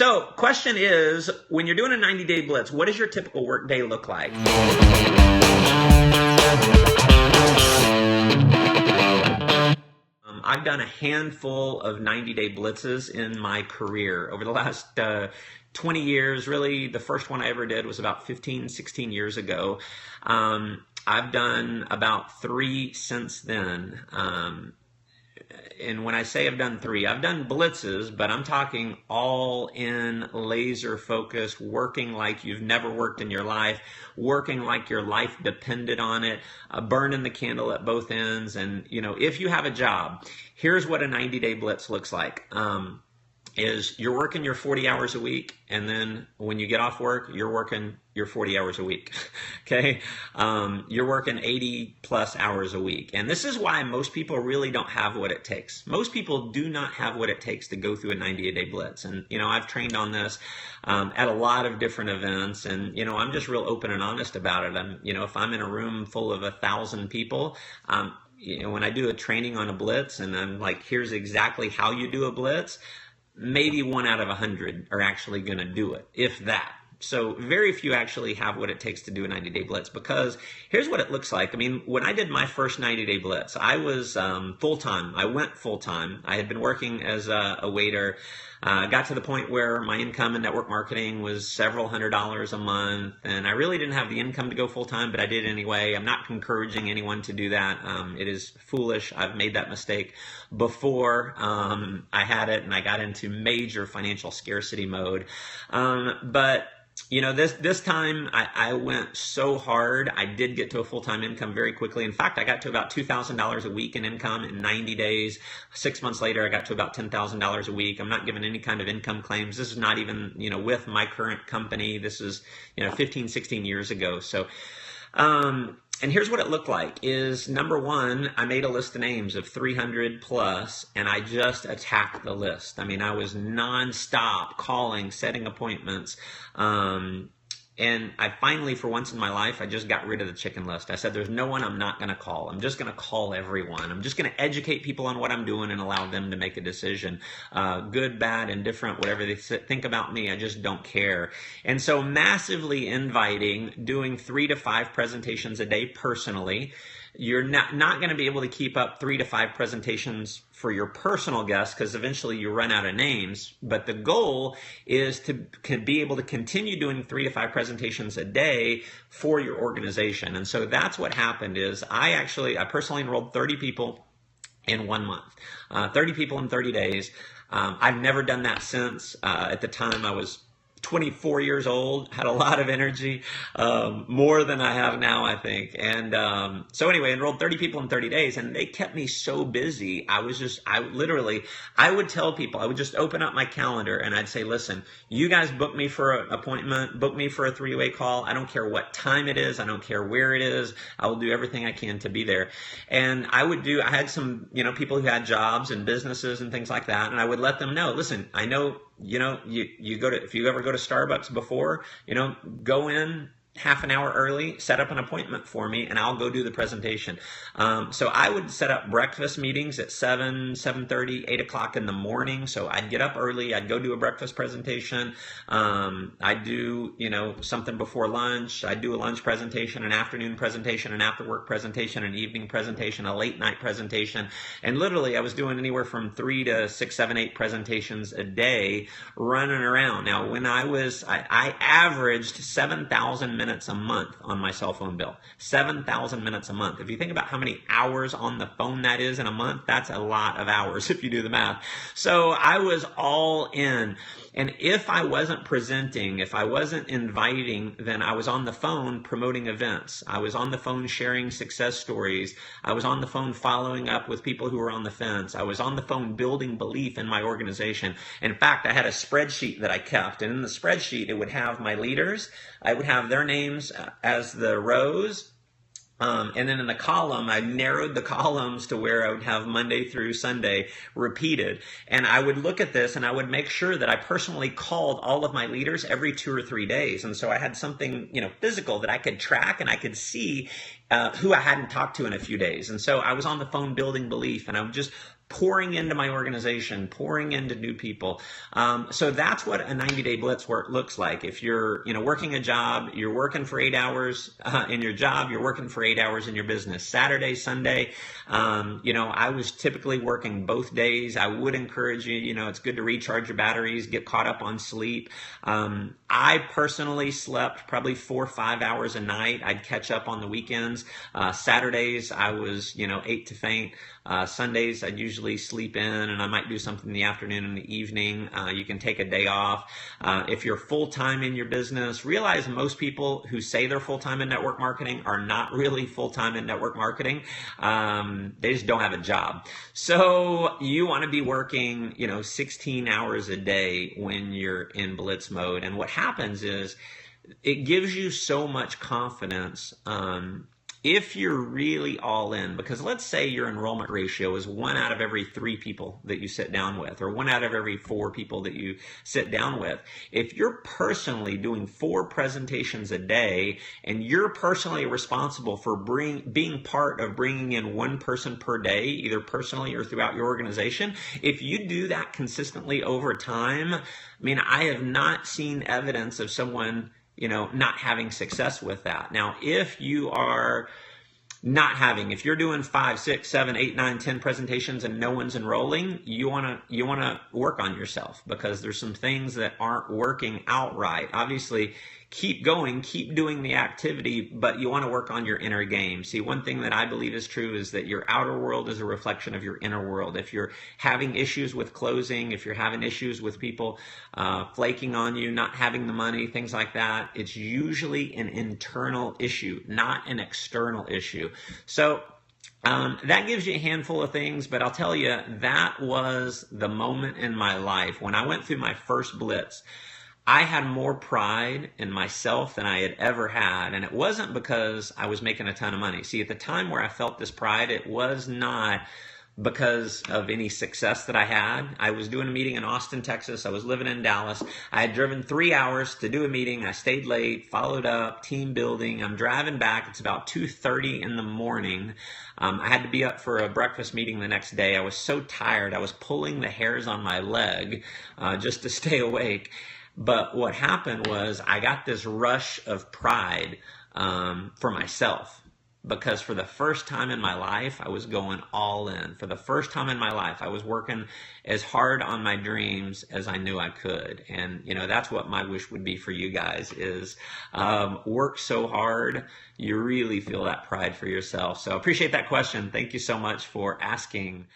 So, question is, when you're doing a 90-day blitz, what does your typical work day look like? I've done a handful of 90-day blitzes in my career over the last 20 years. Really, the first one I ever did was about 15, 16 years ago. I've done about 3 since then. And when I say I've done 3, I've done blitzes, but I'm talking all in, laser focused, working like you've never worked in your life, working like your life depended on it, burning the candle at both ends. And, if you have a job, here's what a 90-day blitz looks like. Is you're working your 40 hours a week, and then when you get off work, you're working your 40 hours a week, okay? You're working 80 plus hours a week. And this is why most people really don't have what it takes. Most people do not have what it takes to go through a 90-day blitz. And, I've trained on this at a lot of different events, and, I'm just real open and honest about it. If I'm in a room full of 1,000 people, when I do a training on a blitz and I'm like, here's exactly how you do a blitz, maybe 1 out of 100 are actually going to do it, if that. So very few actually have what it takes to do a 90-day blitz, because here's what it looks like. When I did my first 90-day blitz, I was full-time. I went full-time. I had been working as a waiter. Got to the point where my income in network marketing was several $100s a month, and I really didn't have the income to go full-time, but I did anyway. I'm not encouraging anyone to do that. It is foolish. I've made that mistake before. I had it, and I got into major financial scarcity mode. But this time I went so hard. I did get to a full-time income very quickly. In fact, I got to about $2,000 a week in income in 90 days. 6 months later, I got to about $10,000 a week. I'm not giving any kind of income claims. This is not even, with my current company. This is, 15, 16 years ago. So, and here's what it looked like is, number one, I made a list of names of 300 plus, and I just attacked the list. I was nonstop calling, setting appointments. And I finally, for once in my life, I just got rid of the chicken list. I said, there's no one I'm not going to call. I'm just going to call everyone. I'm just going to educate people on what I'm doing and allow them to make a decision. Good, bad, indifferent, whatever they think about me, I just don't care. And so massively inviting, doing 3 to 5 presentations a day personally. You're not going to be able to keep up 3 to 5 presentations for your personal guests, because eventually you run out of names. But the goal is to be able to continue doing 3 to 5 presentations a day for your organization. And so that's what happened is I personally enrolled 30 people in 1 month, 30 people in 30 days. I've never done that since. At the time I was 24 years old, had a lot of energy, more than I have now, I think. And so anyway, enrolled 30 people in 30 days, and they kept me so busy. I would tell people, I would just open up my calendar and I'd say, listen, you guys book me for an appointment, book me for a 3-way call. I don't care what time it is. I don't care where it is. I will do everything I can to be there. And I had some, people who had jobs and businesses and things like that. And I would let them know, listen, I know, if you ever go to Starbucks before, go in half an hour early, set up an appointment for me, and I'll go do the presentation. So I would set up breakfast meetings at 7, 7:30, 8 o'clock in the morning. So I'd get up early, I'd go do a breakfast presentation. I'd do, something before lunch. I'd do a lunch presentation, an afternoon presentation, an after work presentation, an evening presentation, a late night presentation. And literally I was doing anywhere from 3 to 6, 7, 8 presentations a day running around. Now, when I averaged 7,000 minutes a month on my cell phone bill. 7,000 minutes a month. If you think about how many hours on the phone that is in a month, that's a lot of hours if you do the math. So I was all in. And if I wasn't presenting, if I wasn't inviting, then I was on the phone promoting events. I was on the phone sharing success stories. I was on the phone following up with people who were on the fence. I was on the phone building belief in my organization. In fact, I had a spreadsheet that I kept. And in the spreadsheet, it would have my leaders. I would have their names as the rows. And then in the column, I narrowed the columns to where I would have Monday through Sunday repeated. And I would look at this and I would make sure that I personally called all of my leaders every 2 or 3 days. And so I had something, physical that I could track, and I could see who I hadn't talked to in a few days. And so I was on the phone building belief, and I would just pouring into my organization, pouring into new people. So that's what a 90-day blitz work looks like. If you're, working a job, you're working for 8 hours in your job, you're working for 8 hours in your business. Saturday, Sunday, I was typically working both days. I would encourage you, it's good to recharge your batteries, get caught up on sleep. I personally slept probably 4 or 5 hours a night. I'd catch up on the weekends. Saturdays, I was, 8 to faint. Sundays, I'd usually sleep in, and I might do something in the afternoon and the evening. You can take a day off. If you're full-time in your business, realize most people who say they're full-time in network marketing are not really full-time in network marketing. They just don't have a job. So you want to be working, 16 hours a day when you're in blitz mode. And what happens is it gives you so much confidence if you're really all in, because let's say your enrollment ratio is 1 out of every 3 people that you sit down with, or 1 out of every 4 people that you sit down with. If you're personally doing 4 presentations a day, and you're personally responsible for being part of bringing in 1 person per day, either personally or throughout your organization, if you do that consistently over time, I have not seen evidence of someone not having success with that. Now, if you are if you're doing 5, 6, 7, 8, 9, 10 presentations and no one's enrolling, you want to work on yourself, because there's some things that aren't working out right. Obviously, keep going, keep doing the activity, but you want to work on your inner game. See, one thing that I believe is true is that your outer world is a reflection of your inner world. If you're having issues with closing, if you're having issues with people flaking on you, not having the money, things like that, it's usually an internal issue, not an external issue. So that gives you a handful of things, but I'll tell you, that was the moment in my life when I went through my first blitz. I had more pride in myself than I had ever had, and it wasn't because I was making a ton of money. See, at the time where I felt this pride, it was not because of any success that I had. I was doing a meeting in Austin, Texas. I was living in Dallas. I had driven 3 hours to do a meeting. I stayed late, followed up, team building. I'm driving back. It's about 2:30 in the morning. I had to be up for a breakfast meeting the next day. I was so tired. I was pulling the hairs on my leg just to stay awake. But what happened was I got this rush of pride for myself, because for the first time in my life, I was going all in. For the first time in my life, I was working as hard on my dreams as I knew I could. And, that's what my wish would be for you guys is work so hard, you really feel that pride for yourself. So I appreciate that question. Thank you so much for asking.